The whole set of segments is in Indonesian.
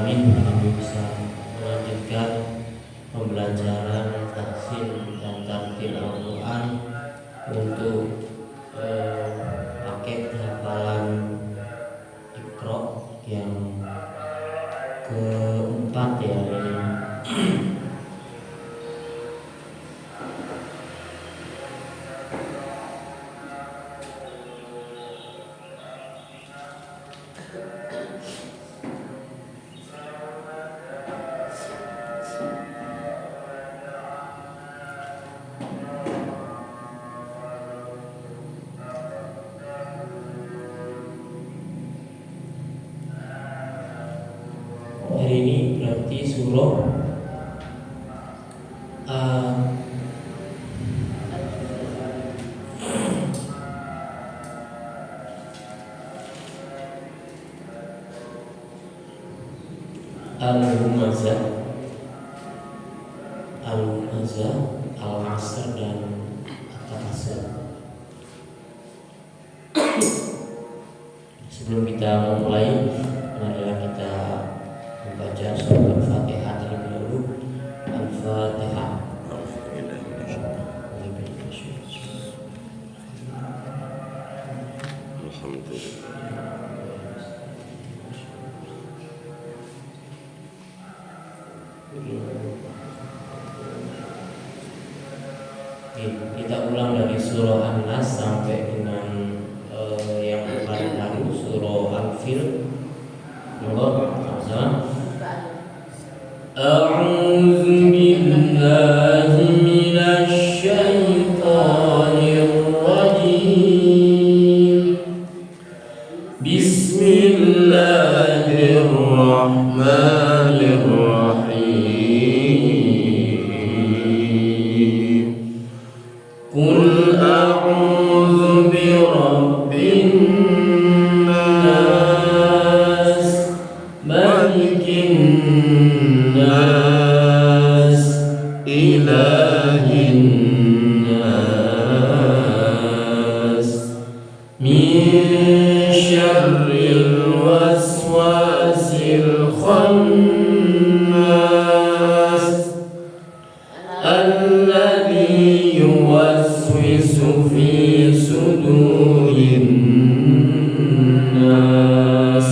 alamin, kami bisa melanjutkan pembelajaran tahsin dan tartil Al-Quran untuk paket hafalan Iqra yang keempat ya ini. Hari ini berarti surah Al-Humazah, Al-Asr dan At-Takasur. Sebelum kita memulai, marilah kita membaca surah Al-Fatihah terlebih dahulu. Al-Fatihah. Kita ulang dari surah An-Nas sampai dengan yang paling baru surah Al-Fil. Sama-sama. A'udzu billahi minasy syaithanir rajim. Bismillahirrahmanirrahim. Qul a'udzu birabbin nas, malikin nas, ilahin nas, min syarril waswasil khannas, alladzi yuwaswisu fi sudurin nas,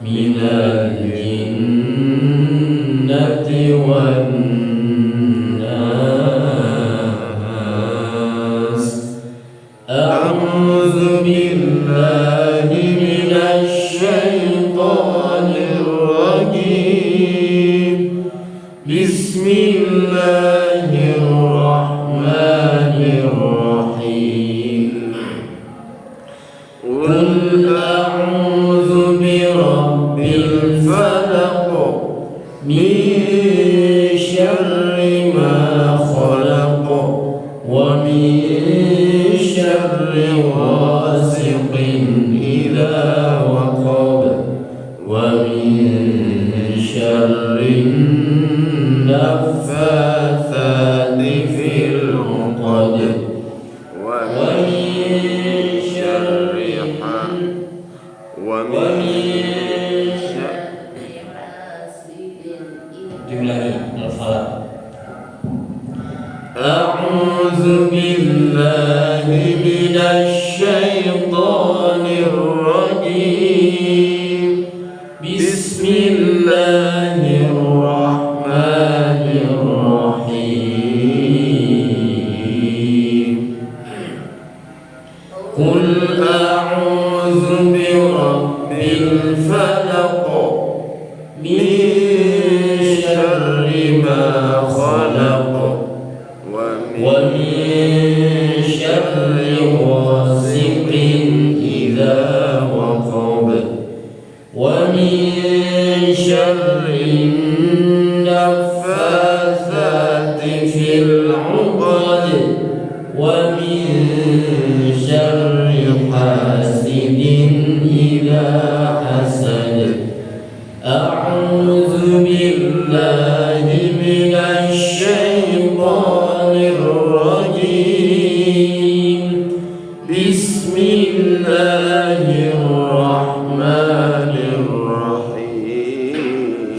minal jinnati wan nas. A'udzu billahi minasy syaithanir rajim. Bismillahirrahmanirrahim. Qul a'udzu birabbil falaq, min syarri ma khalaq, wa min syarri ghasiqin idza waqab, wa min syarri naffatsati fil 'uqad, wa min syarri Al-Falaq. A'udzu billahi minasy syaithanir rajim. Bismillahirrahmanirrahim. Qul a'udzu birabbil falaq, min syarri ma khalaq, wa min syarri ghasiqin idza waqab, wa min syarri naffatsati fil 'uqad, wa min syarri hasidin idza hasad. A'udzu billahi minasy syaithanir rajim. Bismillahirrahmanirrahim.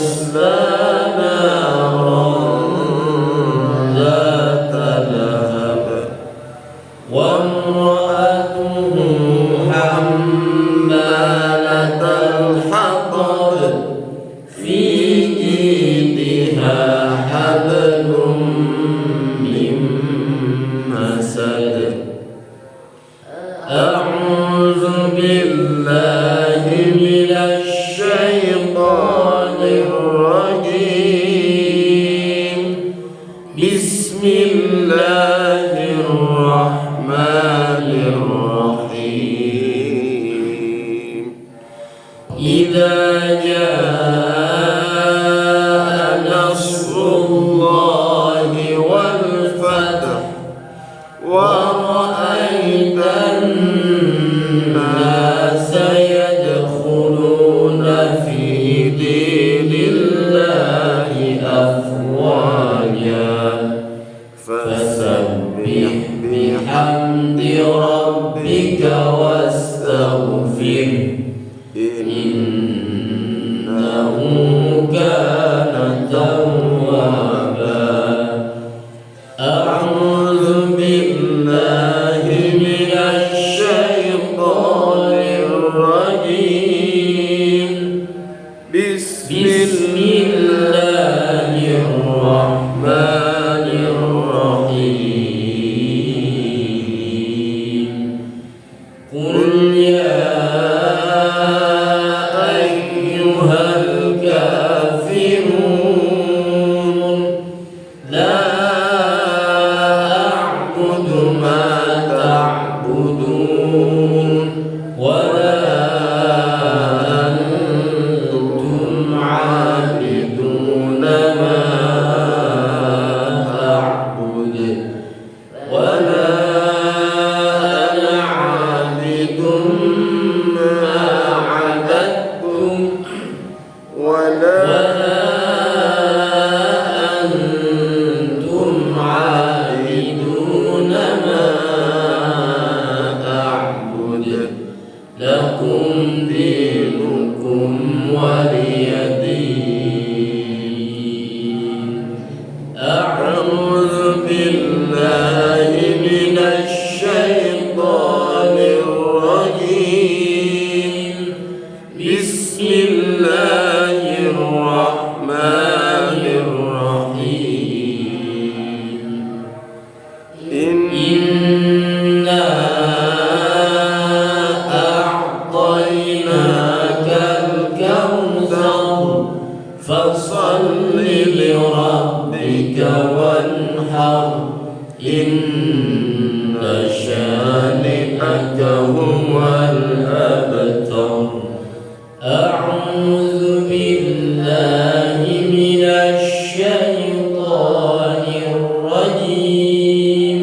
يصلى نارا ذات لهب وامرأته حمالة الحطب في جيدها حبل من مسد. أعوذ بالله من الشيطان الرجيم. بسم الله الرحمن الرحيم. إذا جاء نصر الله والفتح ورأيت الناس يدخلون في دين الله أفواجا فسبح بحمد ربك واستغفره إنه كان توابا. أعوذ بالله من الشيطان الرجيم. بسم الله الرحمن الرحيم. قل يا أيها الكافرون لا أعبد ما تعبدون ولا أنتم عابدون ما أعبد ولا أنا عابد ما عبدتم ولا أنتم عابدون ما أعبد لكم دينكم ولي دين. أعوذ بالله من الشيطان الرجيم. بسم الله الرحمن الرحيم. إنا أعطيناك الكوثر فصل لربك وانحر إن شانئك هو الأبتر. أعوذ بالله من الشيطان الرجيم.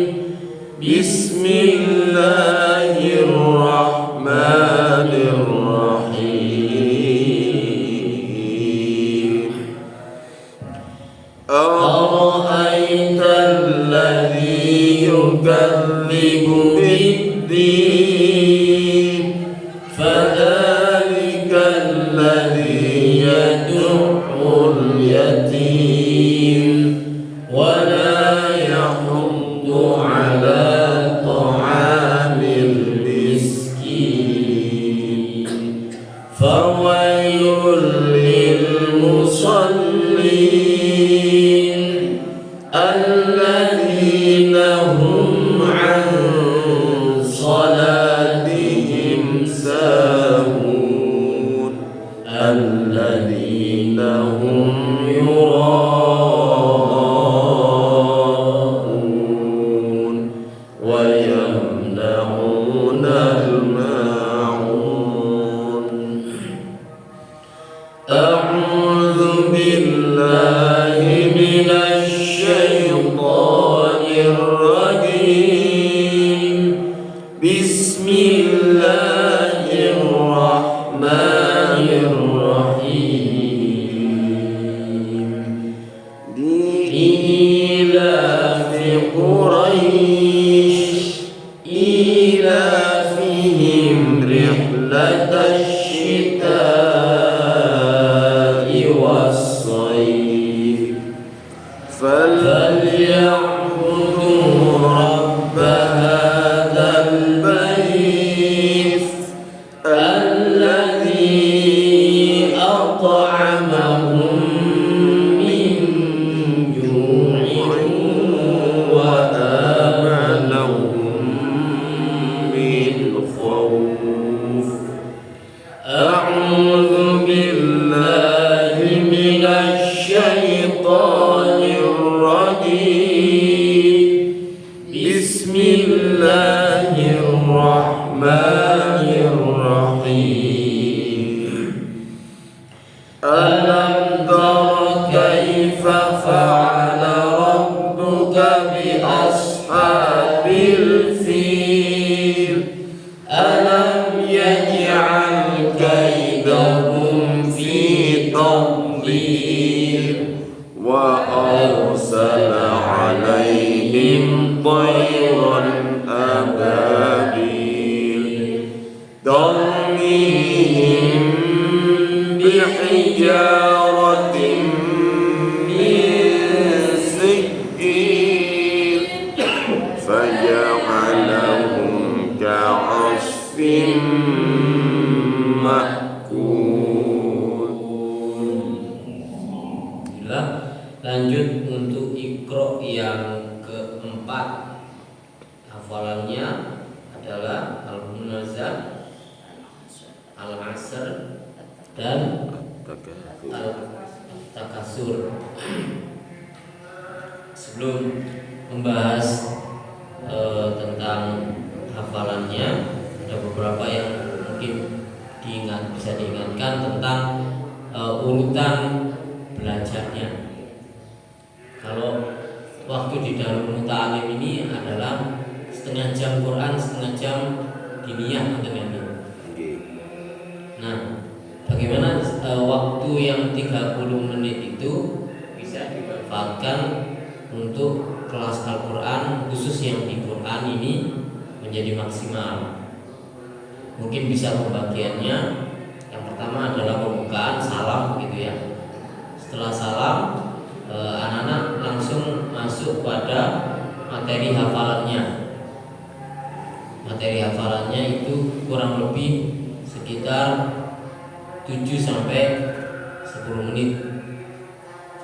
بسم الله الرحمن الرحيم. أرأيت الذي يكذب بالدين فذلك الذي يدع اليتيم ولا يحض على طعام المسكين فويل للمصلين الذين هم عن صلاتهم ساهون الذين هم يراءون ويمنعون الماعون. أعوذ بالله من الشيطان الرجيم. بسم الله الرحمن الرحيم. الصيف فليعبدوا رب هذا البيت الذي أطعمهم من جوع وآمنهم من خوف. أعوذ بالله من الشيطان الرجيم. بسم الله الرحمن الرحيم. ألم تر كيف فعل ربك بأصحاب الفيل ألم يجعل كيدهم في تضليل وأرسل عليهم طيرا أبابيل ترميهم بحجارة من سجيل فجعلهم كعصف مأكول. Lanjut untuk Iqra yang keempat. Hafalannya adalah Al-Munazzal, Al-Asr dan Al-Takasur. Sebelum membahas tentang hafalannya, ada beberapa yang mungkin bisa diingatkan tentang urutan belajarnya. Kalau waktu di Darul Muta'alim ini adalah setengah jam Quran, setengah jam diniyah dengan ini. Nah, bagaimana waktu yang 30 menit itu bisa dimanfaatkan untuk kelas Al-Quran, khusus yang di Quran ini menjadi maksimal. Mungkin bisa pembagiannya. Yang pertama adalah pembukaan, salam gitu ya. Setelah salam, anak-anak langsung masuk pada materi hafalannya. Materi hafalannya itu kurang lebih sekitar 7 sampai 10 menit.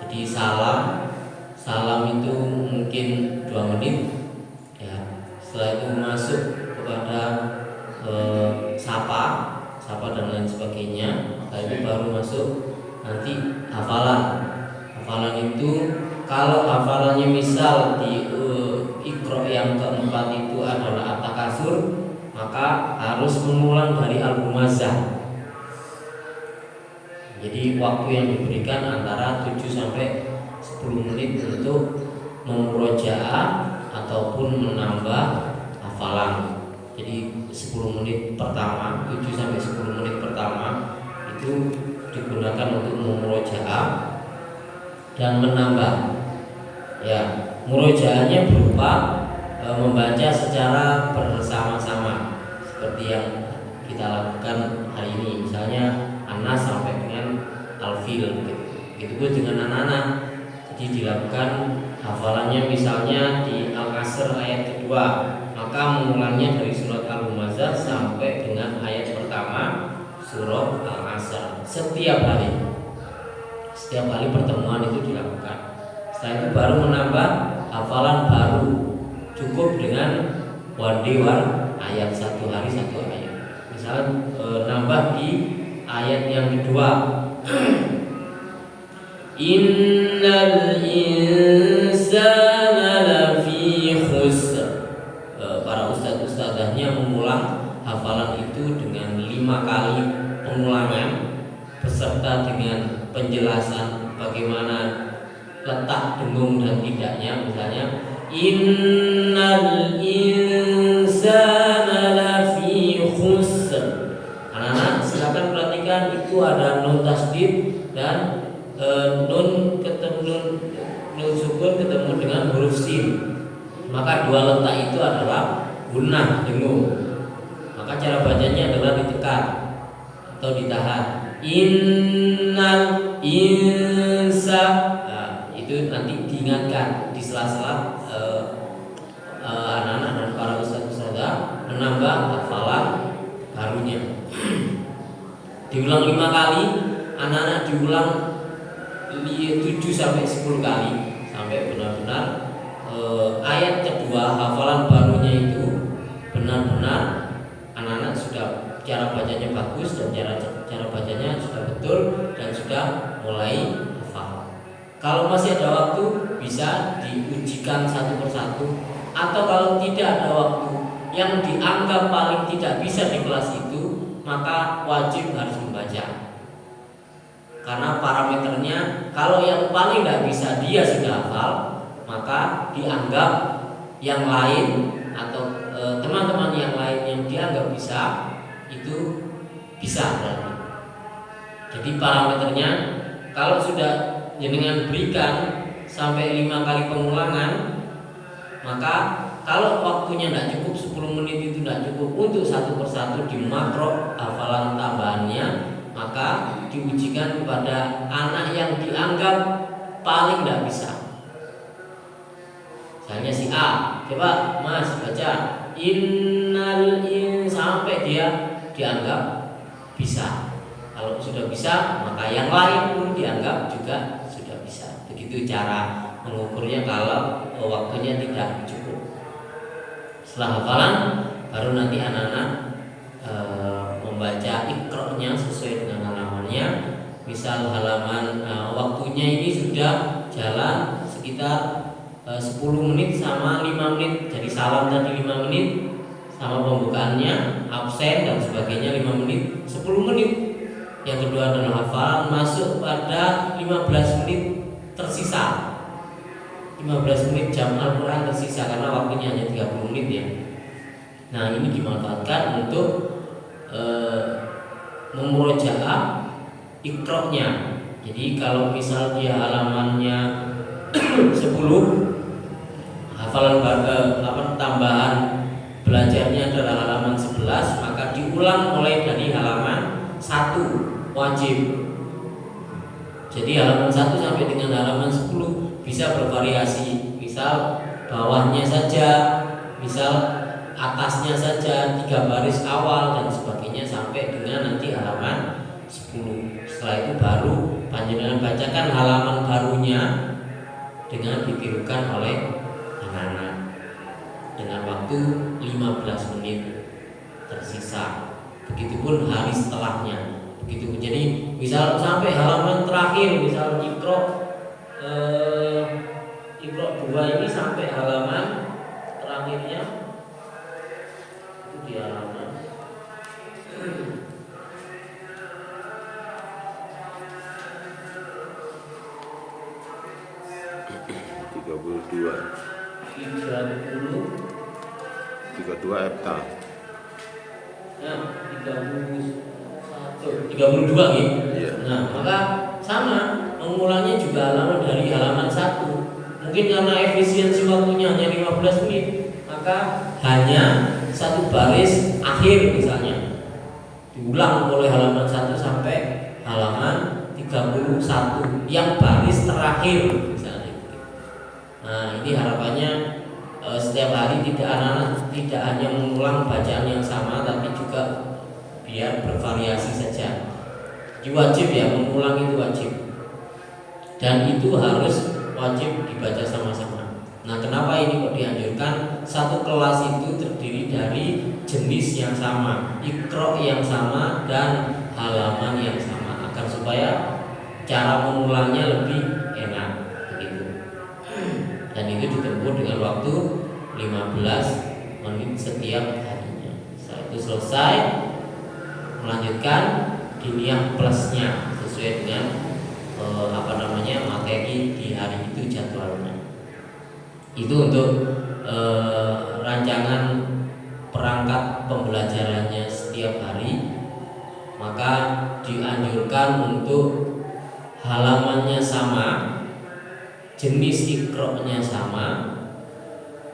Jadi salam itu mungkin 2 menit ya. Setelah itu masuk kepada sapa dan lain sebagainya. Setelah itu baru masuk nanti hafalan. Hafalan itu kalau hafalannya misal di Iqra yang keempat itu adalah At-Takasur, maka harus mengulang dari Al-Munazzal. Jadi waktu yang diberikan antara 7 sampai 10 menit untuk memurojaah ataupun menambah hafalan. Jadi 10 menit pertama, 7 sampai 10 menit pertama itu digunakan untuk memurojaah dan menambah. Ya, murojaahnya berupa membaca secara bersama-sama seperti yang kita lakukan hari ini. Misalnya Anas sampai dengan Al-Fil gitu. Itu pun dengan anak-anak. Jadi dilakukan hafalannya misalnya di Al-Asr ayat kedua, maka mengulangnya dari surat Al-Munazzal sampai dengan ayat pertama surat Al-Asr setiap hari. Setiap kali pertemuan itu dilakukan. Setelah itu baru menambah hafalan baru. Cukup dengan one day one ayat, satu hari satu ayat. Misalnya nambah di ayat yang kedua. Innal insana lafi khusr. Para ustadz-ustadzahnya mengulang hafalan itu dengan 5 kali pengulangan beserta dengan penjelasan bagaimana letak dengung dan tidaknya. Misalnya innal insana lafi khusr. Anak-anak silakan perhatikan, itu ada nun tasdid dan nun sukun ketemu dengan huruf sin. Maka dua letak itu adalah gunnah, dengung. Maka cara bacanya adalah ditekan atau ditahan. Innal insana ansa. Nah, itu nanti diingatkan di sela-sela anak-anak dan para ustadz-ustadzah menambah hafalan barunya. Diulang 5 kali, anak-anak diulang 7 sampai 10 kali sampai benar-benar ayat kedua hafalan barunya itu benar-benar anak-anak sudah cara bacanya bagus dan cara bacanya sudah betul dan sudah mulai hafal. Kalau masih ada waktu bisa diujikan satu persatu, atau kalau tidak ada waktu yang dianggap paling tidak bisa di kelas itu, maka wajib harus membaca. Karena parameternya kalau yang paling tidak bisa dia sudah hafal, maka dianggap yang lain atau teman-teman yang lain yang dianggap bisa itu bisa berarti. Jadi parameternya kalau sudah jenengan berikan sampai 5 kali pengulangan, maka kalau waktunya tidak cukup 10 menit itu tidak cukup untuk satu persatu dimakro hafalan tambahannya, maka diujikan kepada anak yang dianggap paling tidak bisa. Misalnya si A, coba Mas baca innal in sampai dia dianggap bisa. Kalau sudah bisa, maka yang lain pun dianggap juga sudah bisa. Begitu cara mengukurnya kalau waktunya tidak cukup. Setelah hafalan, baru nanti anak-anak membaca ikroknya sesuai dengan halamannya. Misal halaman waktunya ini sudah jalan sekitar 10 menit sama 5 menit. Jadi salam tadi 5 menit, sama pembukaannya, absen dan sebagainya 5 menit, 10 menit. Yang kedua adalah hafalan masuk pada 15 menit tersisa. 15 menit jam Al-Quran tersisa karena waktunya hanya 30 menit ya. Nah, ini dimanfaatkan untuk memurojaah ikroknya. Jadi kalau misal dia halamannya 10, hafalan tambahan belajarnya adalah halaman 11, maka diulang mulai dari halaman 1 wajib. Jadi halaman 1 sampai dengan halaman 10 bisa bervariasi. Misal bawahnya saja, misal atasnya saja 3 baris awal dan sebagainya sampai dengan nanti halaman 10. Setelah itu baru panjenengan bacakan halaman barunya dengan ditirukan oleh anak-anak dengan waktu 15 menit tersisa. Begitupun hari setelahnya. Begitu. Jadi misal sampai halaman terakhir, misal Iqra 2 ini sampai halaman terakhirnya itu di halaman 32 hektar. Nah, 32 gitu. Iya. Nah, maka sama mengulangnya juga halaman dari halaman 1. Mungkin karena efisiensi waktunya hanya 15 menit, maka hanya 1 baris akhir misalnya diulang oleh halaman 1 sampai halaman 31 yang baris terakhir misalnya. Nah, ini harapannya setiap hari anak-anak tidak hanya mengulang bacaan yang sama, tapi juga biar bervariasi saja. Jadi wajib ya, mengulang itu wajib. Dan itu harus wajib dibaca sama-sama. Nah, kenapa ini kok dianjurkan? Satu kelas itu terdiri dari jenis yang sama, iqra yang sama dan halaman yang sama, agar supaya cara mengulangnya lebih enak begitu. Dan itu ditempuh dengan waktu 15 menit setiap harinya. Setelah itu selesai, melanjutkan diniyah plusnya sesuai dengan materi di hari itu jadwalnya. Itu untuk rancangan perangkat pembelajarannya setiap hari. Maka dianjurkan untuk halamannya sama, jenis iqra-nya sama,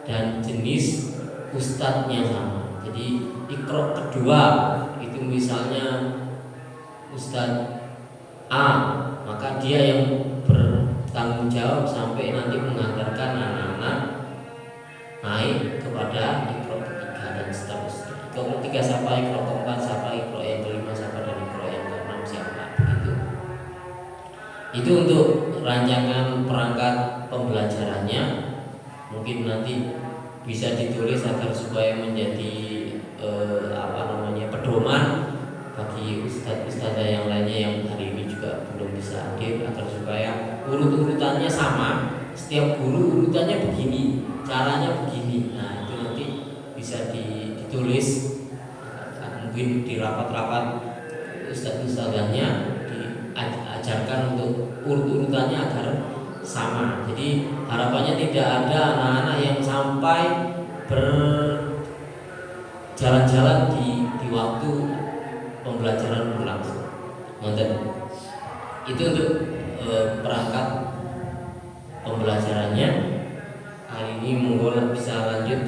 dan jenis ustadznya sama. Jadi iqra kedua itu misalnya Ustadz A, maka dia yang jawab sampai nanti mengantarkan anak-anak naik kepada ikro ketiga dan seterusnya. Ikro ketiga siapa, ikro keempat siapa, ikro yang kelima siapa, dan ikro yang keenam siapa, begitu. Itu untuk rancangan perangkat pembelajarannya. Mungkin nanti bisa ditulis agar supaya menjadi pedoman bagi ustadz-ustadzah yang lainnya yang hari ini juga belum bisa hadir, agar supaya urut-urutannya sama. Setiap guru urutannya begini, caranya begini. Nah, itu nanti bisa ditulis, mungkin di rapat-rapat ustadz-ustadzahnya diajarkan untuk urut-urutannya agar sama. Jadi harapannya tidak ada anak-anak yang sampai berjalan-jalan di waktu pembelajaran berlangsung. Itu untuk perangkat pembelajarannya. Hari ini monggo bisa lanjut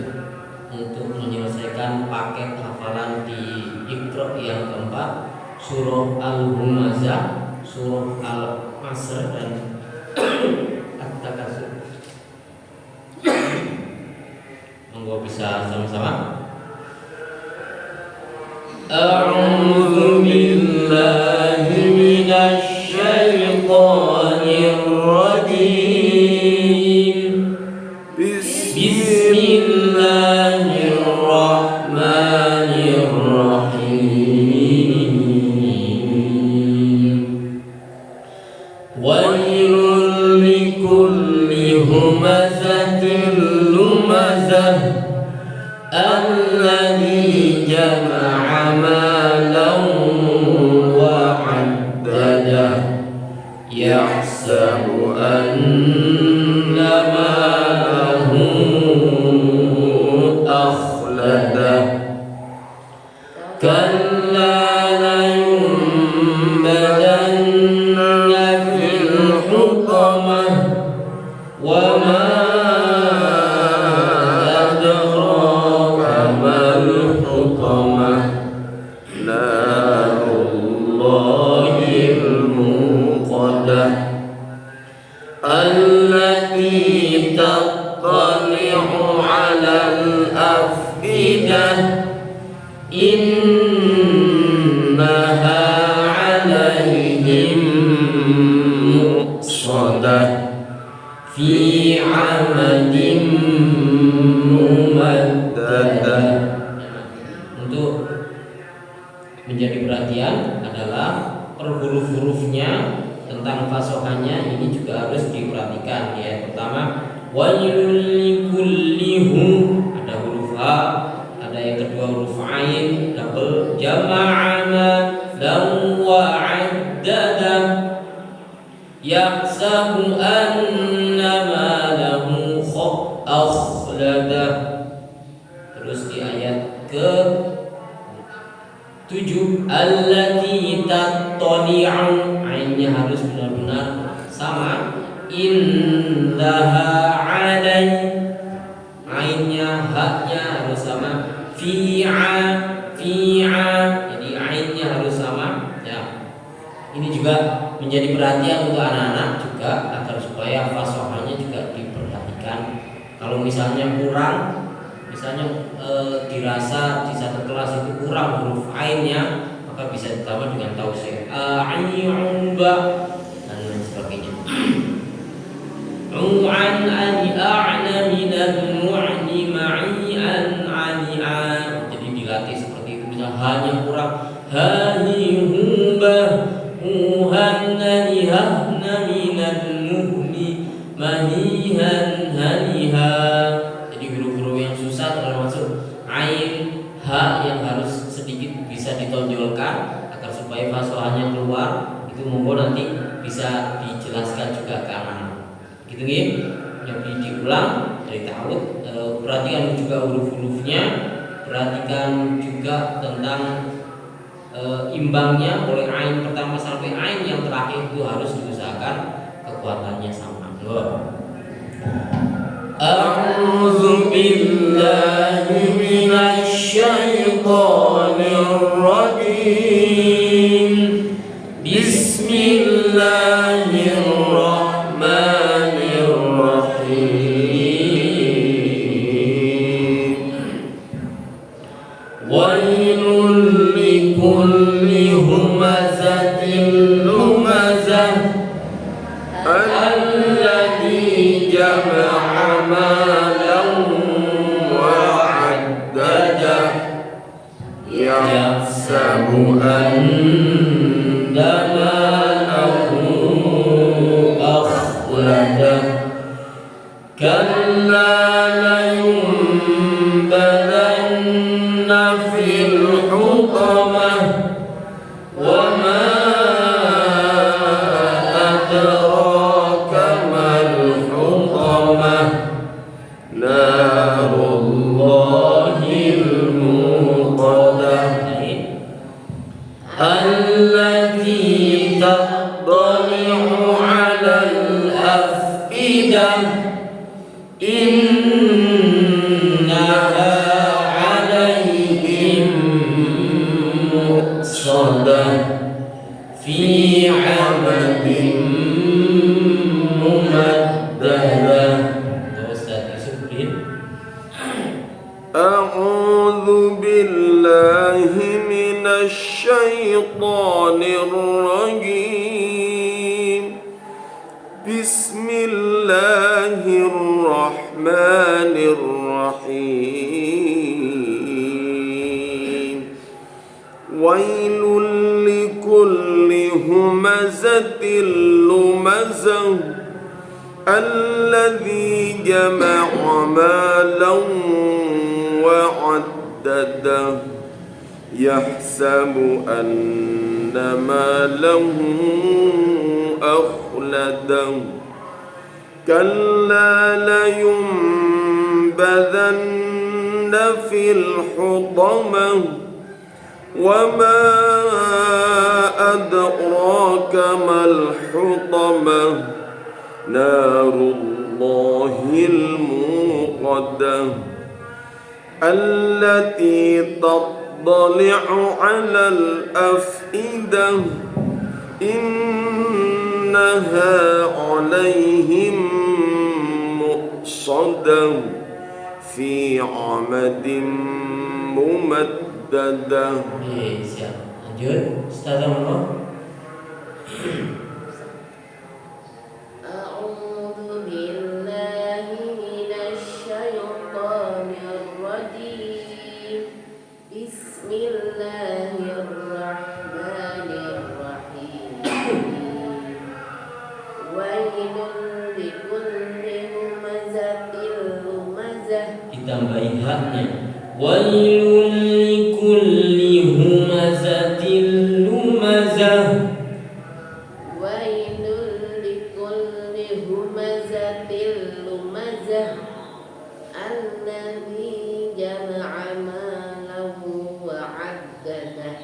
untuk menyelesaikan paket hafalan di Iqra yang keempat, surah Al-Humazah, surah Al-Asr, dan At-Takasur. Monggo bisa sama-sama. A'udzu billahi minasy syaithanir rajim. Bismillahirrahmanirrahim. Wailul likulli humazatin lumazah alladzi jama'a malan wa 'addadah yahsabu anna malahu akhladah kalla layunbadanna fil hutamah wa ma allati tattali'u 'alal afidah innaha 'alaihim muqsadah fi 'amadin mumaddadah. Untuk menjadi perhatian adalah per huruf-hurufnya, tentang fasohannya ini juga harus diperhatikan. Ya, pertama wailul likulli ada huruf H, ada yang kedua huruf Ain, double jama'ana lam wa 'addada yahsabu anna ma lahu akhlada. Terus di ayat ke 7 allati tattali'u, ainnya harus benar-benar sama. Indaha 'alai, ainnya haknya harus sama. Fi'a, jadi ainnya harus sama ya. Ini juga menjadi perhatian untuk anak-anak juga, agar supaya fasohannya juga diperhatikan. Kalau misalnya kurang, misalnya dirasa di satu kelas itu kurang huruf ainnya, maka bisa ditambah dengan tausir ayyuba dan lain sebagainya. U'an ani a'na minal mu'ni ma'i'an ani'a. Jadi dilatih seperti itu. Misal hanya kurang hani huba uhan nani hahna minal mu'ni mahihan haniha. Jadi huruf-huruf yang susah termasuk ain, ha yang harus sedikit bisa ditonjolkan agar supaya fasohannya keluar. Itu monggo nanti bisa dijelaskan juga ke anak-anak. Gitu nggih. Jadi diulang dari ta'awud. Perhatikan juga huruf-hurufnya, perhatikan juga tentang imbangnya, mulai ain pertama sampai ain yang terakhir itu harus diusahakan kekuatannya sama. A'udzu billahi minasy syaithanir rajim. Bismillahirrahmanirrahim. الذي جمع مالا وعدده يحسب أن ماله أخلده كلا لينبذن في الحطمة وما أدراك ما الحطمة نار الله الموقدة التي تطلع على الأفئدة إنها عليهم مؤصدة في عمد ممددة. أعوذ بالله من الشيطان الرجيم بسم الله الرحمن الرحيم ويل لكل همزة لمزة الذي جمع مالا وعدده يحسب أن ماله أخلده كلا لينبذن في الحطمة وما أدراك ما الحطمة نار الله الموقدة التي تطلع على الأفئدة إنها عليهم مؤصدة في عمد ممددة. Siap. Lanjut, Ustaz Amro. Ditambahi haknya wailul likulli humazatil lumazah wailul likulli humazatil lumazah alladzi jama'a malahu wa 'addadah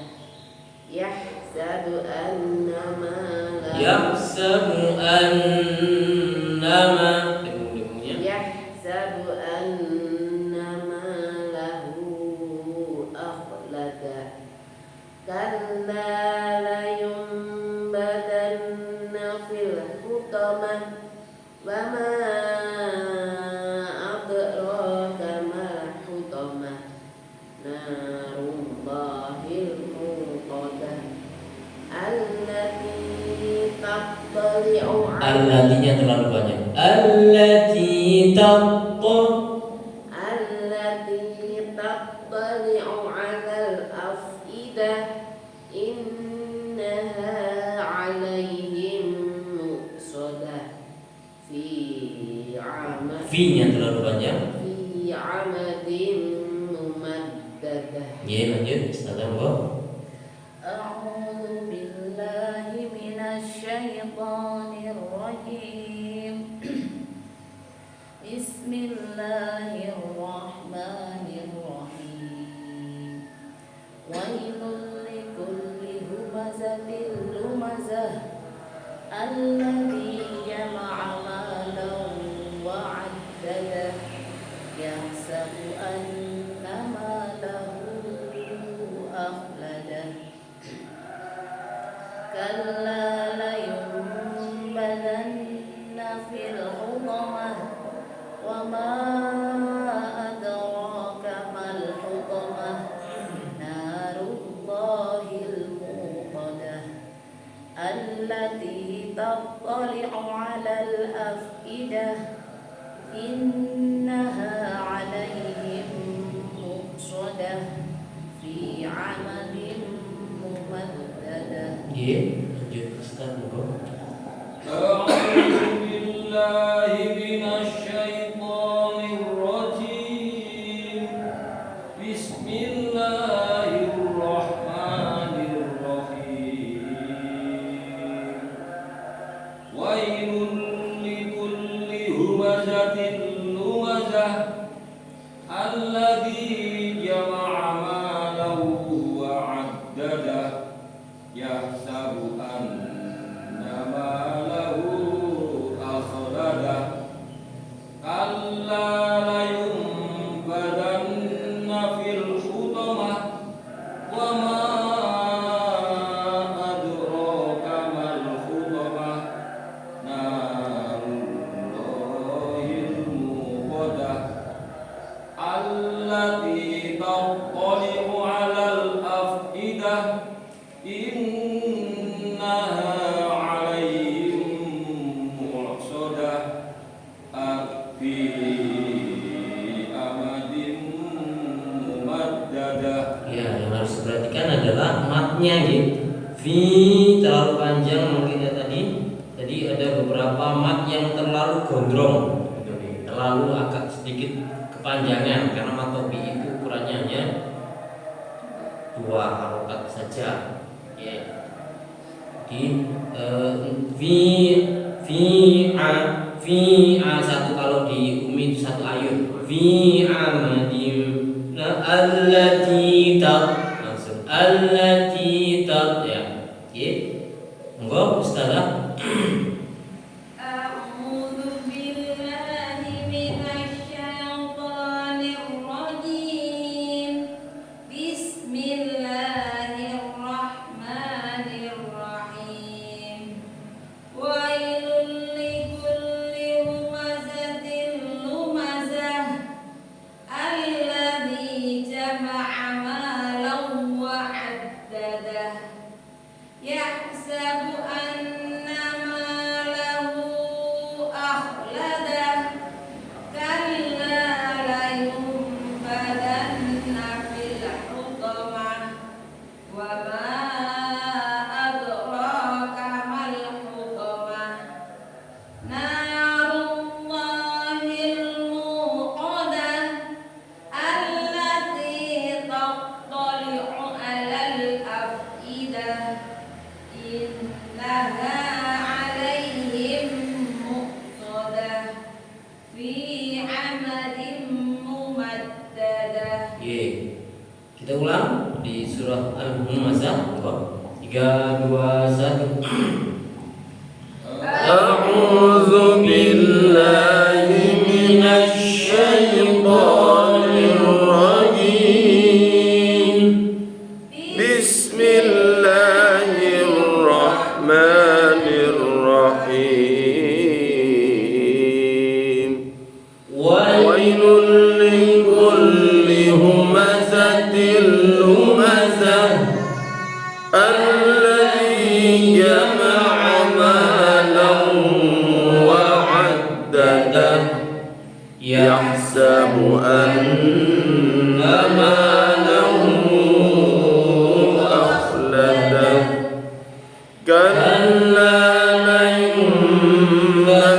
yahsabu anna malahu yahsabu kalla layunbadanna fil hutamah wa ma adraka mal hutamah narullahil muqadah allati tattali'u allatinya terlalu banyak allati tattali'u 'alal afidah innaha 'alaihim muqsadah fi-nya terlalu banyak fi 'amadin mumaddadah. Lanjut Ustaz Amro. A'udzu billahi minasyaitonir rajim. Bismillahirrahmanirrahim. Wailul likulli humazatil lumazah alladzi jama'a malan wa 'addadah yahsabu anna malahu akhladah kalla layunbadanna fil hutamah wa ma adraka mal hutamah narullahil muqadah allati tattali'u الأفئدة إنها عليهم مؤصدة في عمد ممددة. Lanjut Ustaz, monggo. أعوذ بالله من الشيطان الرجيم. بسم الله الرحمن الرحيم. ويل لكل همزة لمزة الذي جمع ماله وعدده يحسب أن ماله أخلده كلا لينبذن في الحطمة وما أدراك ما الحطمة نار الله الموقدة التي تطلع على الأفئدة إنها عليهم مؤصدة في أمد ممددة. Ya, yang harus diperhatikan adalah matnya gitu. Fi terlalu panjang mungkin ya tadi. Tadi ada beberapa mat yang terlalu gondrong, gitu nih. Terlalu agak sedikit kepanjangan karena matobi itu ukurannya hanya 2 harokat saja. Ya. Di fi a satu, kalau di umi itu satu ayat. Fi amadim allati langsung allati ya. Oke. Monggo Ustazah. أعوذ بالله من الشيطان الرجيم. بسم الله الرحمن الرحيم. ويل لكل همزة لمزة الذي جمع مالا وعدده يحسب أن ماله أخلده كلا لينبذن في الحطمة وما أدراك ما الحطمة نار الله الموقدة التي تطلع على الأفئدة إنها عليهم مؤصدة في عمد ممددة. Kita ulang di surah Al-Humazah. 3, 2, 1. أعوذ بالله من الشيطان الرجيم. بسم الله الرحمن الرحيم. ويل لكل همزة لمزة الذي جمع مالا وعدده يحسب أن ماله أخلده كلا لينبذن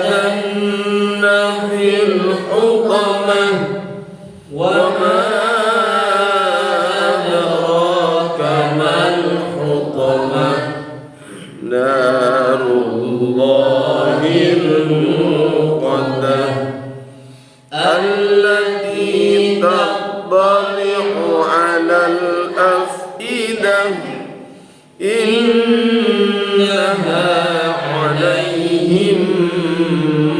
في الحطمة وما أدراك ما الحطمة نار الله الموقدة التي تطلع على الأفئدة إنها عليهم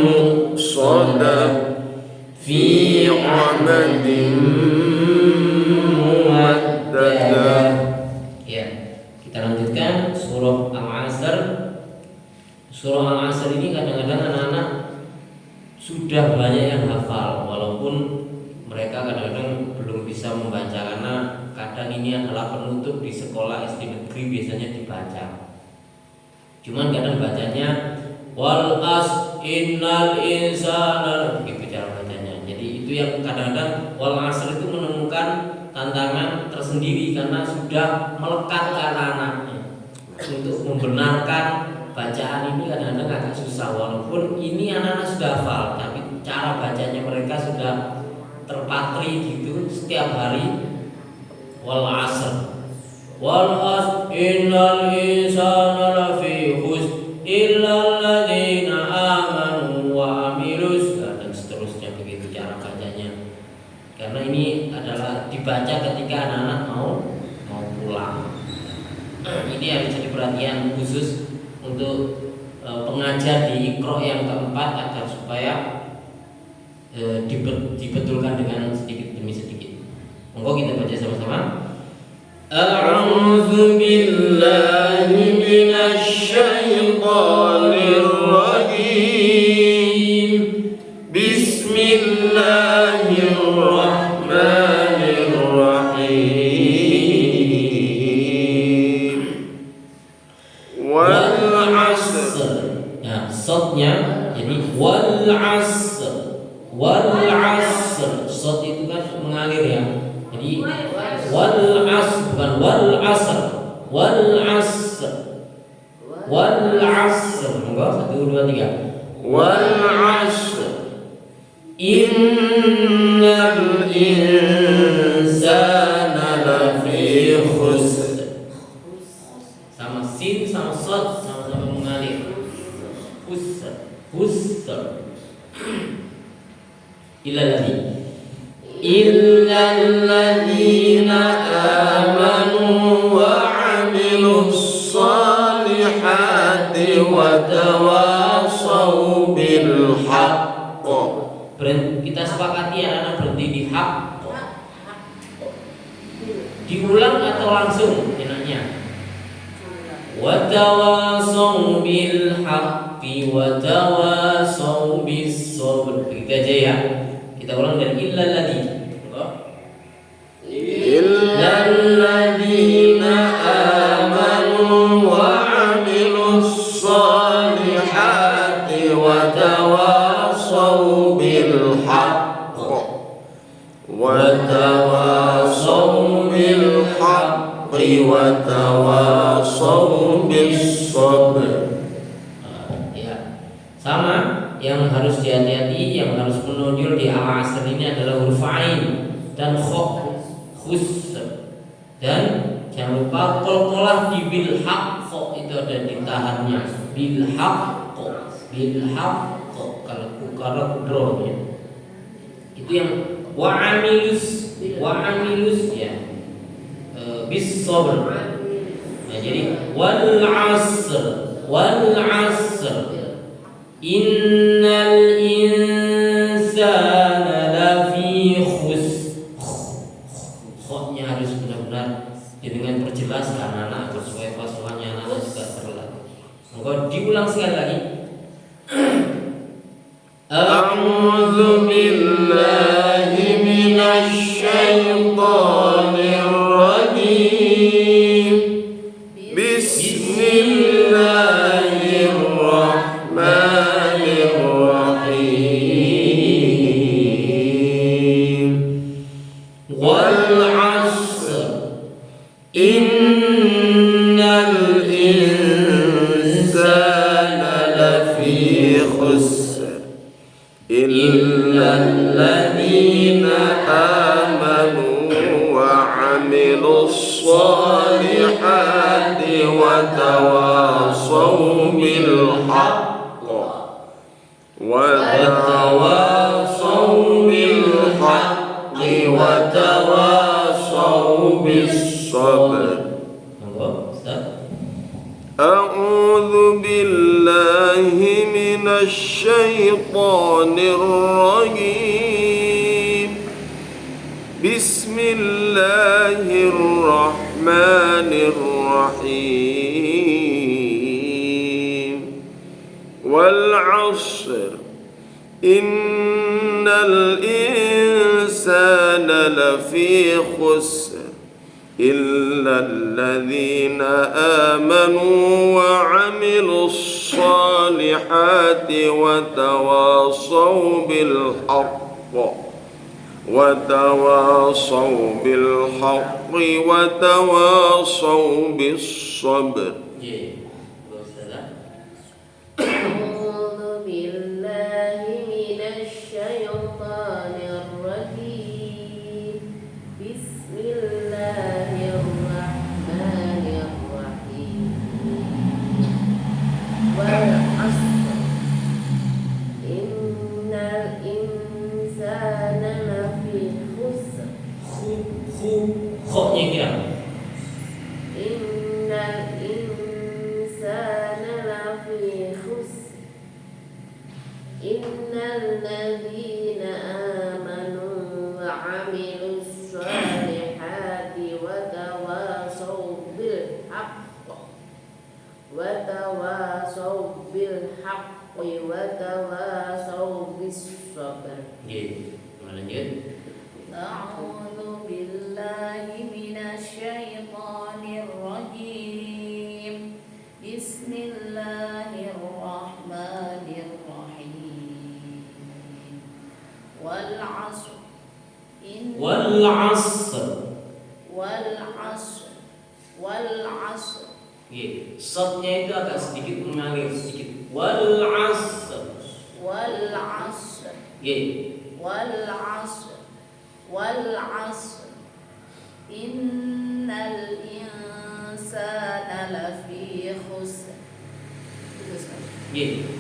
مؤصدة في عمد ممددة. Ya, kita lanjutkan surah Al-Asr. Surah Al-Asr ini kadang-kadang anak-anak sudah banyak yang hafal, walaupun mereka kadang-kadang belum bisa membaca karena kadang ini adalah penutup di sekolah SD negeri biasanya dibaca. Cuman kadang bacanya wal as innal insana, begitu cara bacanya. Jadi itu yang kadang-kadang wal asr itu menemukan tantangan tersendiri karena sudah melekat ke anak-anaknya. Untuk membenarkan bacaan ini kadang-kadang agak susah, walaupun ini anak-anak sudah hafal, tapi cara bacanya mereka sudah terpatri gitu setiap hari. Wal asr, wal asr, innal insana lafi khusr illa alladzina amanu wa amilus, dan seterusnya begitu cara bacanya. Karena ini adalah dibaca ketika anak-anak mau pulang. Ini harus jadi perhatian khusus untuk pengajar di Iqra yang keempat agar supaya dibetulkan dengan sedikit demi sedikit. Monggo kita baca sama-sama. A'udzu billahi minasy syaithanir rajim. Bismillahirrahmanirrahim. Wal 'asr. Nah, shotnya jadi wal 'asr. Wal 'asr. Shot itu kan mengalir ya. Jadi wal 'asr bukan wal 'asr. Wal 'asr. Wal 'asr. Monggo 1 2 3. Wal 'asr. Innal insana lafi khusr. Sama sin sama shot sama-sama mengalir. Khusr. Khusr. Illal ladzina amanu wa 'amilus salihati wa tawassaw bil haqq. Kita sepakati anak-anak berhenti di hak. Diulang atau langsung enaknya. Wa tawassaw bil haqqi wa tawassaw bis sabr. Begitu aja ya. Kita ulang dari illal ladzi. Illal ladzina amanu wa 'amilus salihati wa tawassaw bil haqq wa tawassaw bil haqqi wa tawassaw bis sabr. Ya. Sama yang harus dihati-hati, yang harus menonjol di al-asr ini adalah huruf ain dan kha, khus, dan jangan lupa qalqalah di bil haqq, itu ada ditahannya bil haqq, kalau kudro ya. Itu yang wa amilus ya, bis sabr. Nah, jadi wal asr innal insana lafi khusr. Khotnya harus benar-benar dengan perjelas karena anak sesuai pasukannya anak juga terlalu. Monggo diulang sekali lagi. A'udzu billahi minasy syaithanir rajim. Bismillahirrahmanirrahim. Wal 'asr. Innal insana lafi khusr illal ladzina amanu wa 'amilus salihati wa tawassaw bil haqq wa tawassaw bil haqqi wa tawassaw bis sabr. Monggo Ustaz. A'udzu billahi minasy syaithanir rajim. Bismillahirrahmanirrahim. Wal 'asr. Innal insana lafi khusr إلا الذين آمنوا وعملوا الصالحات وتواصوا بالحق وتواصوا بالصبر. أعوذ بالله من الشيطان الرجيم. بسم الله الرحمن الرحيم. والعصر إن الإنسان لفي خسر. Khoknya kira. إن الإنسان لفي خسر إلا الذين آمنوا وعملوا الصالحات وتواصوا بالحق وتواصوا بالصبر. Lanjut. أعوذ بالله من الشيطان الرجيم. بسم الله الرحمن الرحيم. والعصر والعصر Shotnya itu agak sedikit mengalir sedikit. Wal asr. Innal insana lafi khusr. Illa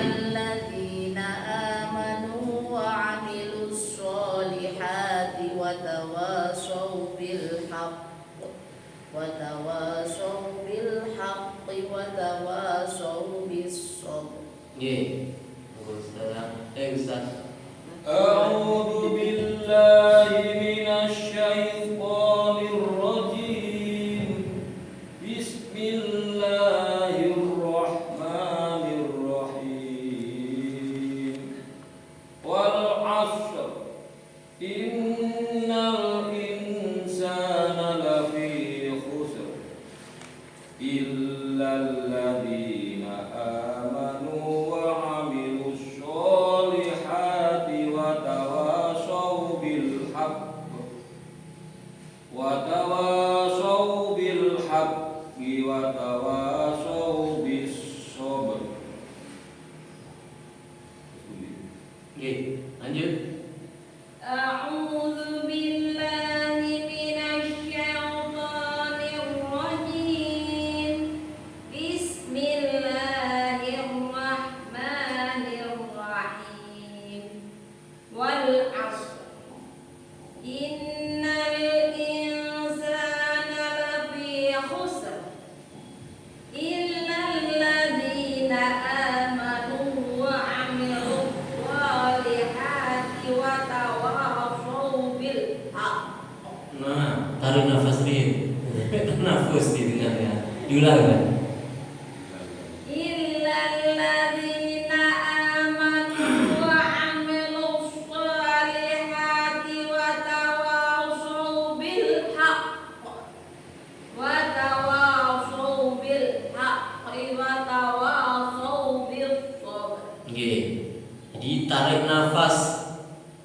alladzina amanu wa 'amilus solihati wa tawasaw bil haqqi wa tawasaw bis sabr. Ustaz. أعوذ بالله من الشيطان الرجيم. بسم الله الرحمن الرحيم. والعصر إن الإنسان لفي خسر إلا الذين آمنوا وعملوا الصالحات وتواصوا بالحق وتواصوا بالصبر. Lanjut. A'udzu billahi minasy syaithanir rajim. Bismillahirrahmanirrahim. Wal 'asr. Innal insana lafi khusr. Illa alladzina amanu wa 'amilus solihati wa tawasaw bil haqq. Nah, tarik nafas nih. Nafas di tengahnya. Diulang kan? Illa alladzina amanu wa 'amilus solihati wa tawasaw bil haqq wa tawasaw bil haqqi wa tawasaw bis sabr. Jadi tarik nafas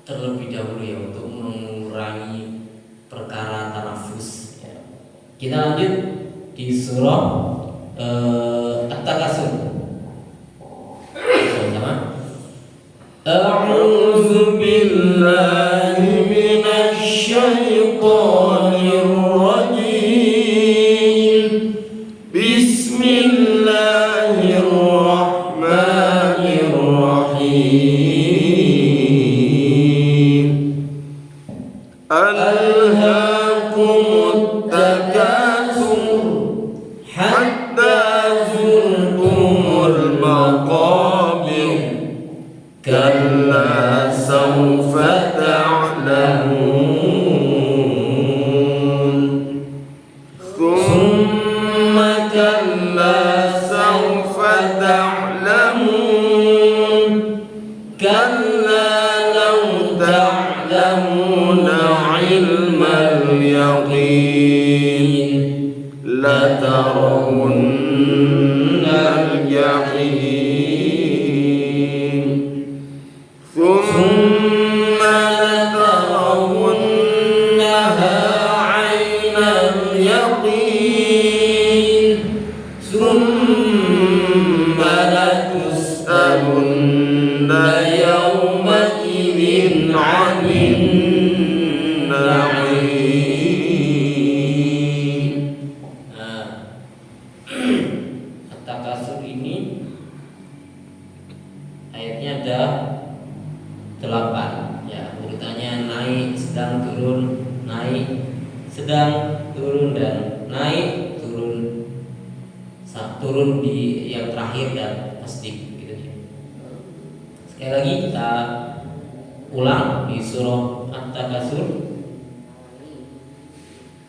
terlebih dahulu ya untuk mengurangi perkara tanafus. Kita lanjut di surah At-Takasur. Sama-sama. A'udzu billahi minasy syaithanir rajim. Bismillahirrahmanirrahim. Alhaakumut takatsur hatta zurtumul maqabir. Kalla sawfa ta'lamun. لترون الجحيم ثم لترونها عين اليقين ثم لتسألن يومئذ عن النعيم. At-Takasur ini ayatnya ada 8 ya, urutannya naik, sedang, turun, naik, sedang, turun, dan naik, turun, turun di yang terakhir dan pasti gitu ya. Sekali lagi kita ulang di surah At-Takasur.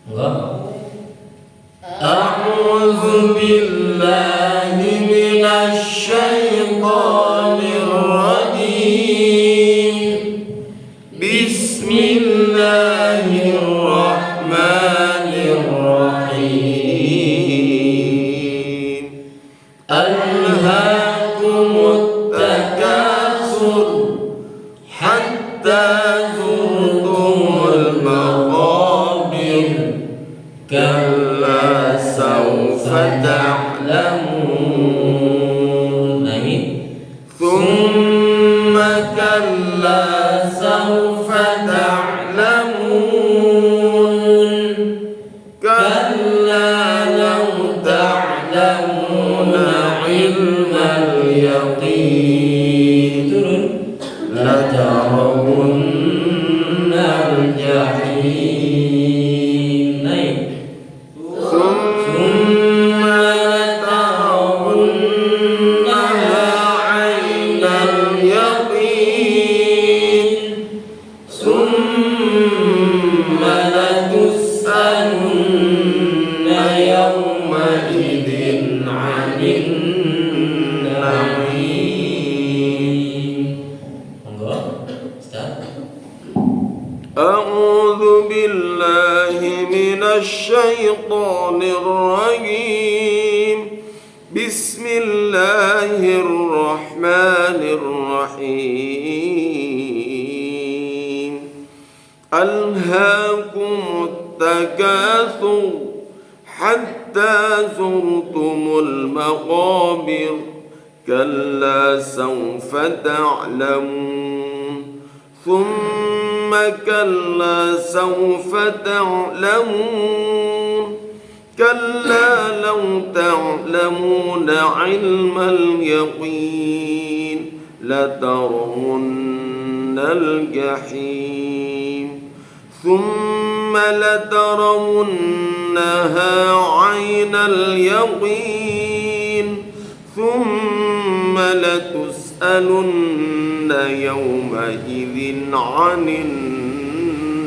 Enggak. A'udzu billahi minasy syaithanir rajim. Bismillahirrahmanirrahim. Alhaakumut takatsur hatta zurtumul maqabir. Kalla sawfa ta'lamun. Naik. Thumma kalla sawfa ta'lamun. Kalla law ta'lamuna ilmal yaqin. Turun. Latarawunnal jahim. Naik. ثم لترونها عين اليقين ثم لتسألن يومئذ عن النعيم. Monggo, Ustaz. أعوذ بالله من الشيطان الرجيم. بسم الله الرحمن الرحيم. ألهاكم التكاثر حتى زرتم المقابر. كلا سوف تعلمون. ثم كلا سوف تعلمون. كلا لو تعلمون علم اليقين لترون الجحيم ثم لترونها عين اليقين ثم لتسألن يومئذ عن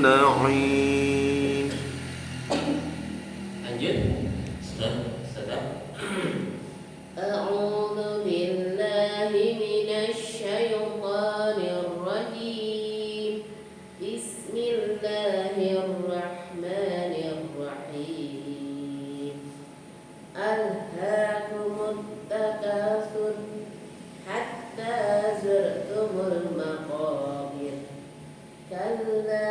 النعيم. Lanjut. Ustaz. أعوذ بالله من الشيطان الرجيم. بسم الله الرحمن الرحيم. ألهاكم التكاثر حتى زرتم المقابر. كلا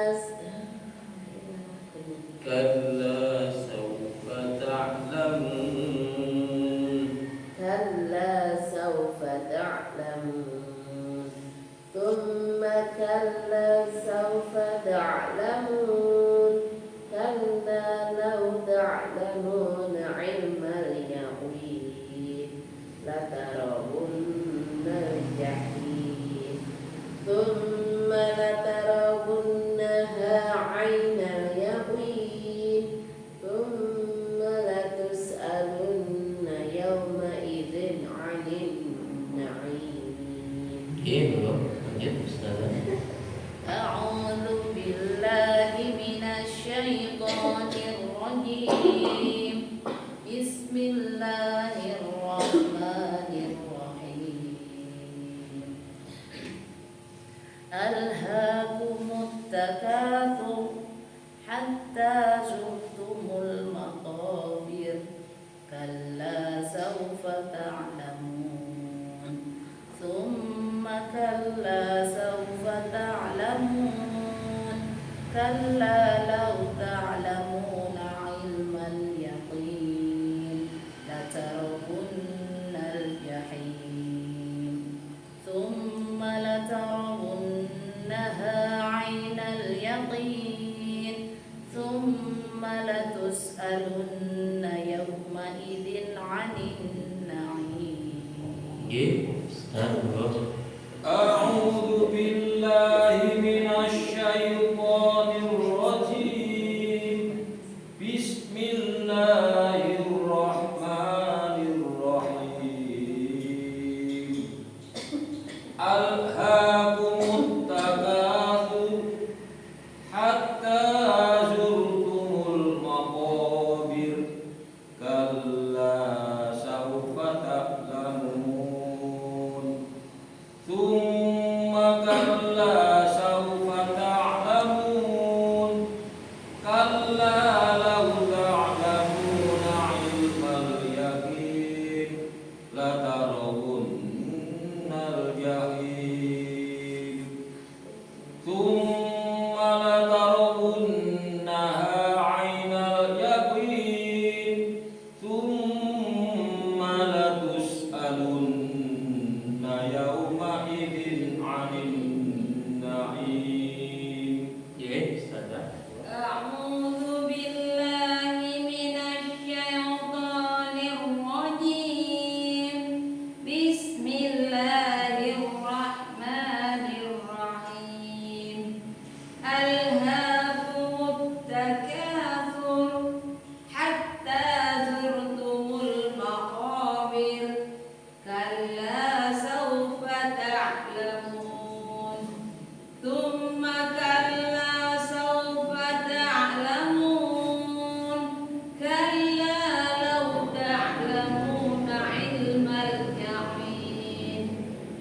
Kalla sawfa ta'lamun. كلا سوف تعلمون. ثم كلا سوف تعلمون. كلا لو تعلمون علم اليقين لترون الجحيم ثم لترونها عين اليقين ثم لتسألن يومئذ عن النعيم. Monggo. Lanjut, Ustaz. أعوذ بالله من الشيطان الرجيم. بسم الله الرحمن الرحيم. كلا لو تعلمون علم اليقين لترون الجحيم ثم لترونها عين اليقين ثم لتسألن يومئذ عن النعيم. أعوذ بالله من الشيطان الرجيم. بسم الله الرحمن الرحيم. ألهاكم التكاثر حتى زرتم المقابر كلا سوف تعلمون ثم كلا سوف تعلمون كلا لو تعلمون علم اليقين لترون الجحيم ثم لترونها عين اليقين ثم لتسألن يومئذ عن النعيم. أعوذ بالله من الشيطان الرجيم. بسم الله الرحمن الرحيم. ألهاكم التكاثر حتى زرتم المقابر كلا سوف تعلمون ثم كلا سوف تعلمون كلا لو تعلمون علم اليقين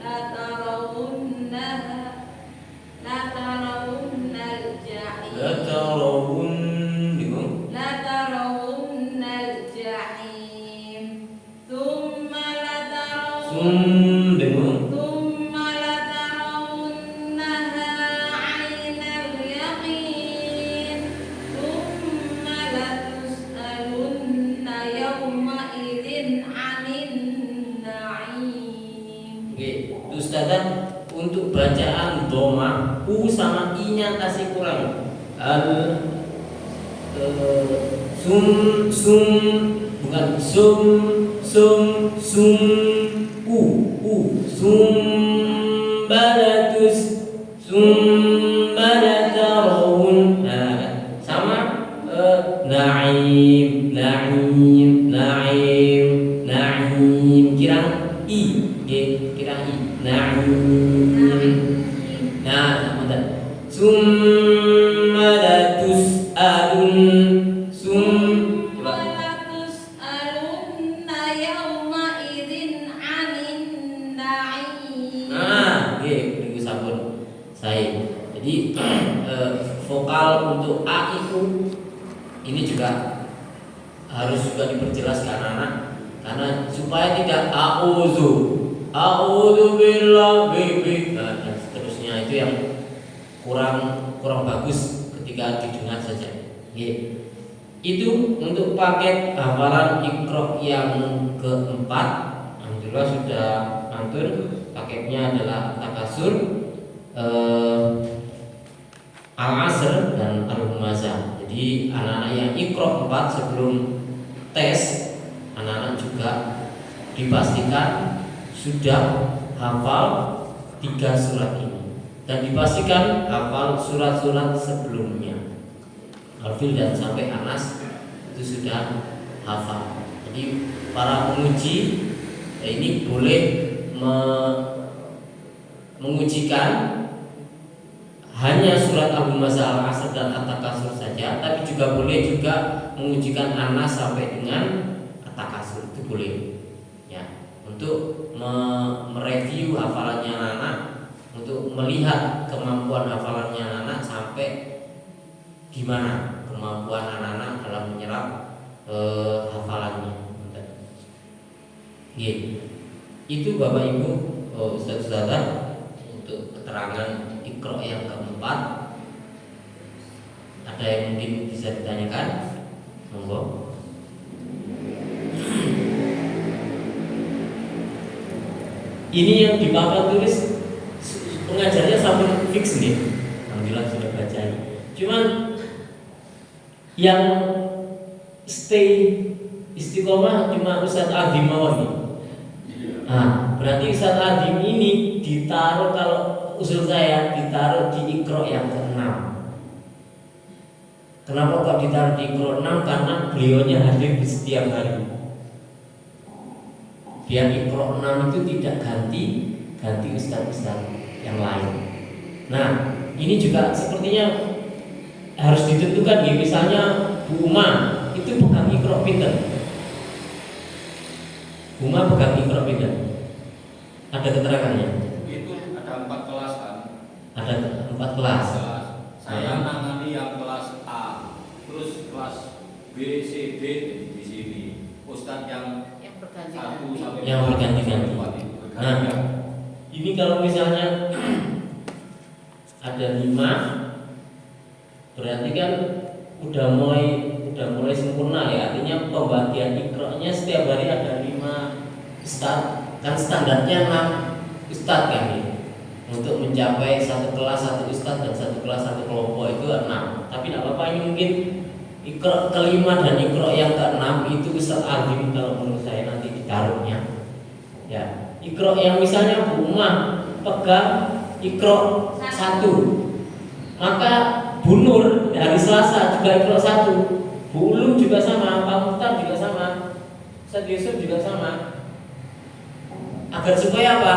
لترون الجحيم لترون الجحيم ثم لترونها عين اليقين ثم لتسألن يومئذ عن النعيم. Ustazah untuk bacaan doma u sama i-nya kasih kurang. Bukan sum u sumbalatarun. Nah, sama naim kirang i naim. Nah, sama summa latus'alun coba. وَلَتُسْأَلُنَّ يَوْمَئِذٍ عَنِ النَّعِيمِ. Nah, beriku sabun saya. Jadi vokal untuk a itu ini juga harus juga diperjelas ke anak-anak karena supaya tidak a'udzu billahi dan seterusnya itu yang kurang bagus ketika didengar saja. Itu untuk paket hafalan Iqra yang keempat. Alhamdulillah sudah antur. Paketnya adalah Takasur, Al-Asr dan Al-Humazah. Jadi anak-anak yang Iqra 4 sebelum tes, anak-anak juga dipastikan sudah hafal 3 surat ini dan dipastikan hafal surat-surat sebelumnya. Alfil dan sampai Anas itu sudah hafal. Jadi para penguji ini boleh mengujikan hanya surat Al-Humazah, Al-Asr dan At-Takasur saja, tapi juga boleh juga mengujikan Anas sampai dengan At-Takasur, itu boleh. Ya, untuk mereview hafalannya anak, untuk melihat kemampuan hafalannya anak sampai gimana kemampuan anak-anak dalam menyerap hafalannya. Itu Bapak Ibu, Ustaz-Ustazah, untuk keterangan Iqra yang keempat. Ada yang mungkin bisa ditanyakan? Monggo. Ini yang di papan tulis pengajarnya sampai fix nih. Alhamdulillah sudah baca. Cuman yang stay istiqomah cuma Ustadz Adim mawon. Nah, berarti Ustadz Adim ini ditaruh, kalau usul saya ditaruh di Iqra yang ke-6. Kenapa kok ditaruh di Iqra 6? Karena beliaunya hadir di setiap hari. Biar Iqra 6 itu tidak ganti ustaz-ustaz yang lain. Nah, ini juga sepertinya harus ditentukan ya. Misalnya Bu Uma itu pegang Iqra pinter. Bu Uma pegang Iqra pinter. Ada keterangannya? Itu ada 4 kelas kan? Ada 4 kelas. Saya nangani yang kelas A, terus kelas B, C, D di sini. Ustadz yang berganti-ganti. 1 sampai Yang berganti-ganti. Nah, ini kalau misalnya ada 5, berarti kan udah mulai sempurna ya. Artinya pembagian Iqra-nya setiap hari ada 5 ustadz. Kan standarnya 6 ustadz kan ya. Untuk mencapai satu kelas satu ustadz dan satu kelas satu kelompok itu 6. Tapi tidak apa-apa, ini mungkin Iqra ke-5 dan Iqra yang ke-6 itu Ustadz Adim kalau menurut saya nanti ditaruhnya. Ya, Iqra yang misalnya Bu Umah pegang Iqra 1, maka Bu Nur hari Selasa juga Iqra 1, Bu Ulum juga sama, Pak Mukhtar juga sama, Ustadz Yusuf juga sama. Agar supaya apa?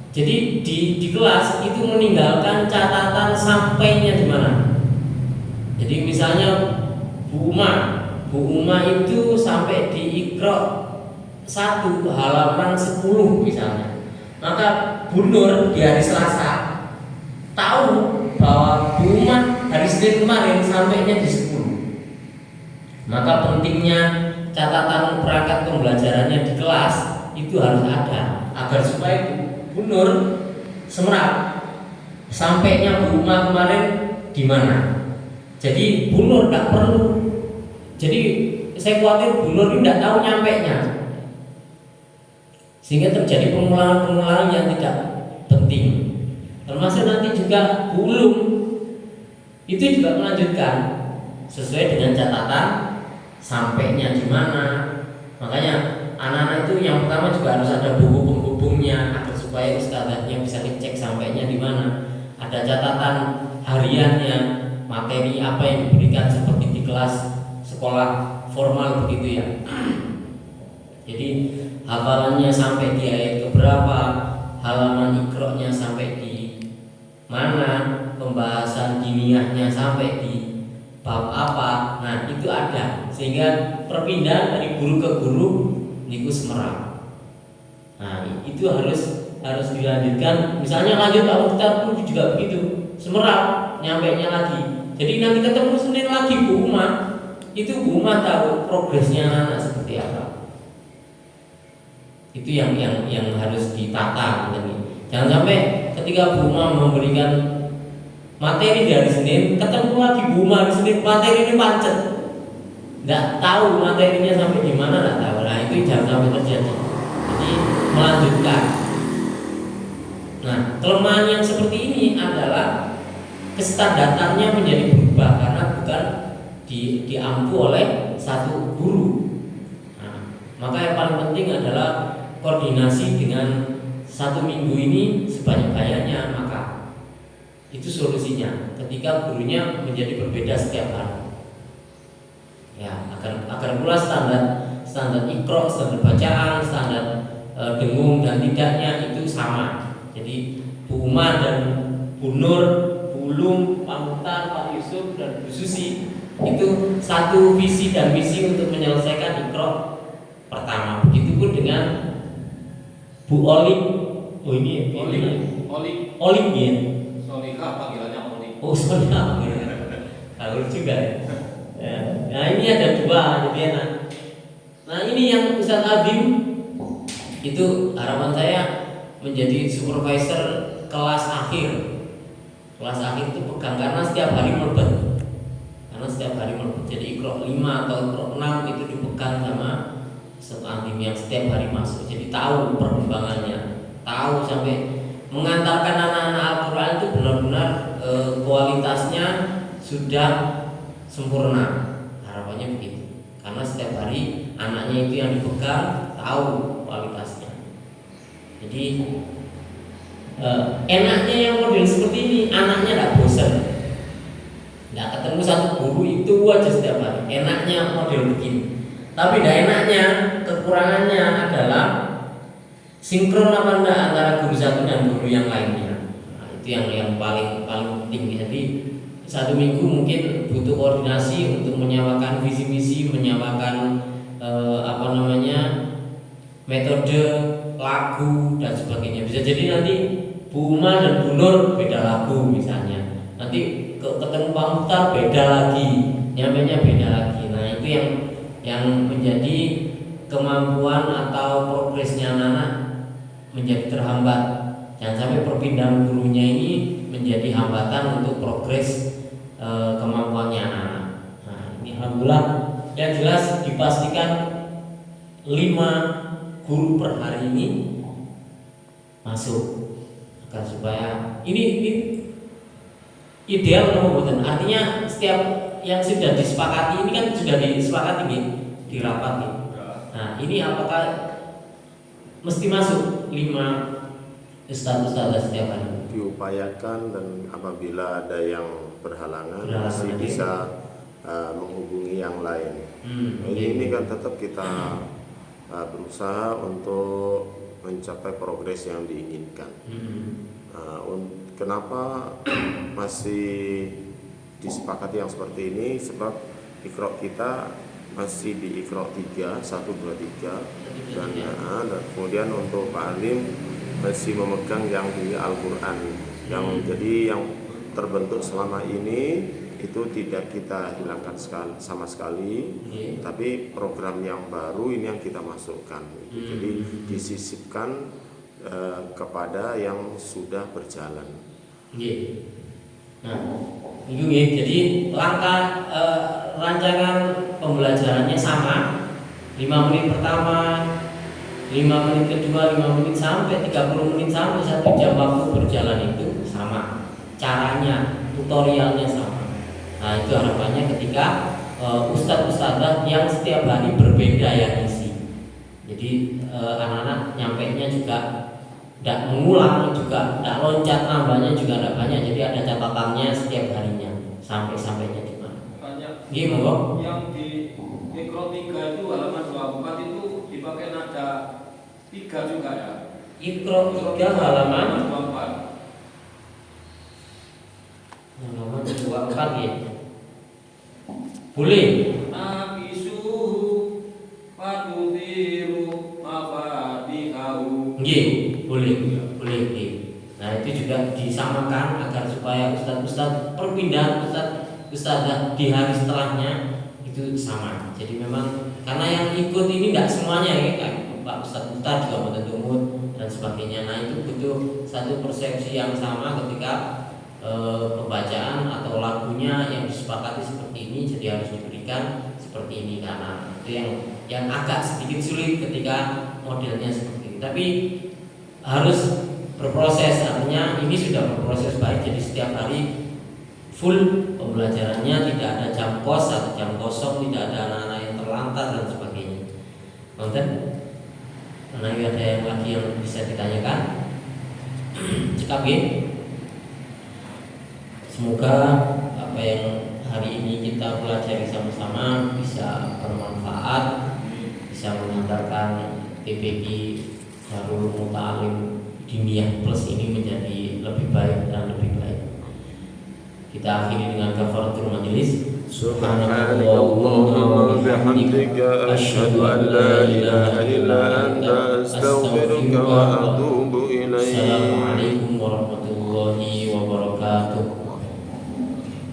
Jadi di kelas itu meninggalkan catatan sampainya di mana. Jadi misalnya Bu Uma itu sampai di Iqra 1 halaman 10 misalnya. Maka Bu Nur di hari Selasa tahu bahwa Bu Uma hari Senin kemarin sampainya di 10. Maka pentingnya catatan perangkat pembelajarannya di kelas itu harus ada agar supaya Bu Nur semerap sampainya Bu Uma kemarin di mana. Jadi Bu Nur tidak perlu. Jadi saya khawatir Bu Nur ini tidak tahu nyampainya, sehingga terjadi pengulangan yang tidak penting. Termasuk nanti juga Bu Ulum itu juga melanjutkan sesuai dengan catatan sampainya di mana. Makanya anak-anak itu yang pertama juga harus ada buku penghubungnya agar supaya ustadznya bisa ngecek sampainya di mana. Ada catatan hariannya, materi apa yang diberikan seperti di kelas sekolah formal begitu ya. Jadi hafalannya sampai di ayat keberapa, halaman Iqra-nya sampai di mana, pembahasan diniyahnya sampai di bab apa. Nah, itu ada, sehingga perpindahan dari guru ke guru niku semerap. Nah, itu harus dilanjutkan. Misalnya lanjut Pak Mukhtar pun juga begitu, semerap nyampainya lagi. Jadi nanti ketemu Senin lagi Bu Uma, itu Bu Uma tahu progresnya anak seperti apa. Itu yang harus ditata. Jangan sampai ketika Bu Uma memberikan materi di hari Senin, ketemu lagi Bu Uma di Senin, materi ini pancet, nggak tahu materinya sampai di mana, nggak tahu. Nah, itu jangan sampai terjadi. Jadi melanjutkan. Nah, kelemahan yang seperti ini adalah kestandartannya menjadi berubah karena bukan diampu oleh satu guru. Nah, maka yang paling penting adalah koordinasi dengan satu minggu ini sebanyak-banyaknya. Maka itu solusinya. Ketika gurunya menjadi berbeda setiap hari, ya agar pula standar Iqra, standar bacaan, standar dengung dan tidaknya itu sama. Jadi Bu Uma dan Bu Nur, Bu Ulum, Pak Mukhtar, Pak Yusuf dan Bu Susi itu satu visi dan misi untuk menyelesaikan Iqra pertama. Begitupun dengan Bu Olik. Oh ini Olik ya. Sonika panggilannya Olik. Oh Sonika. Kalau juga ya. Nah ini ada 2 jadi enak. Nah ini yang Ustadz Adim itu harapan saya menjadi supervisor kelas akhir. Kelas akhir itu pegang karena setiap hari melebet. karena setiap hari melebur. Jadi Iqra 5 atau Iqra 6 itu dipegang sama Ustaz Alim yang setiap hari masuk. Jadi tahu perkembangannya, tahu sampai mengantarkan anak-anak Al-Quran itu benar-benar kualitasnya sudah sempurna. Harapannya begitu, karena setiap hari anaknya itu yang dipegang, tahu kualitasnya. Jadi enaknya yang model seperti ini, anaknya tidak bosan, tidak ketemu satu guru itu aja setiap hari. Enaknya model begini. Tapi tidak enaknya, kekurangannya adalah sinkron apa enggak antara guru satu dan guru yang lainnya. Nah, itu yang paling penting. Jadi satu minggu mungkin butuh koordinasi untuk menyamakan visi misi, menyamakan metode, lagu dan sebagainya. Bisa jadi nanti Bu Uma dan Bu Nur beda lagu misalnya. Nanti ketemu Pak Mukhtar beda lagi, nyampainya beda lagi. Nah itu yang menjadi kemampuan atau progresnya anak-anak menjadi terhambat. Jangan sampai perpindahan gurunya ini menjadi hambatan untuk progres kemampuannya anak-anak. Nah ini alhamdulillah yang jelas dipastikan 5 guru per hari ini masuk, agar supaya ini ideal atau bukan. Artinya setiap yang sudah disepakati ini kan sudah disepakati nih di rapat nih. Nah ini apakah mesti masuk 5 ustaz-ustazah setiap hari? Diupayakan, dan apabila ada yang berhalangan masih bisa menghubungi yang lain. Ini kan tetap kita berusaha untuk mencapai progres yang diinginkan. Kenapa masih disepakati yang seperti ini? Sebab Iqra kita masih di Iqra 3, 1, 2, 3 dan kemudian untuk Pak Alim masih memegang yang di Al-Quran yang jadi yang terbentuk selama ini itu tidak kita hilangkan sama sekali, tapi program yang baru ini yang kita masukkan. Jadi disisipkan kepada yang sudah berjalan. Nah, jadi langkah rancangan pembelajarannya sama, 5 menit pertama, 5 menit kedua, 5 menit sampai 30 menit sampai 1 jam waktu berjalan itu sama, caranya, tutorialnya sama. Nah itu harapannya ketika ustadz-ustadzah yang setiap hari berbeda yang isi. Jadi anak-anak nyampainya juga tidak mengulang, juga tidak loncat, nambahnya juga tidak banyak. Jadi ada catatannya setiap harinya sampainya di mana. Gimana? Yang di Iqra 3 itu halaman 24 itu dipakai nada 3 juga ya. Iqra 3 halaman 24 ya. Boleh. Nabisuhu fatudiru mafadihahu. Nggih, boleh. Nah, itu juga disamakan agar supaya ustaz perpindahan ustazah di hari setelahnya itu sama. Jadi memang karena yang ikut ini tidak semuanya ya kan, Pak Ustaz Mukhtar juga Muntadumut dan sebagainya. Nah, itu butuh satu persepsi yang sama ketika pembacaan atau lagunya yang disepakati seperti ini, jadi harus diberikan seperti ini, karena itu yang agak sedikit sulit ketika modelnya seperti ini. Tapi harus berproses, artinya ini sudah berproses baik. Jadi setiap hari full pembelajarannya, tidak ada jam kos atau jam kosong, tidak ada anak-anak yang terlantar dan sebagainya. Konten, karena ada yang lagi yang bisa ditanyakan. Cekap ya. Semoga apa yang hari ini kita pelajari sama-sama bisa bermanfaat, bisa mengantarkan TPQ Darul Muta'alim Diniyah Plus ini menjadi lebih baik dan lebih baik. Kita akhiri dengan kafaratul majelis. Subhanallahumma wa bihamdika asyhadu an la ilaha illa anta astaghfiruka wa atubu ilaik. Assalamualaikum warahmatullahi wabarakatuh.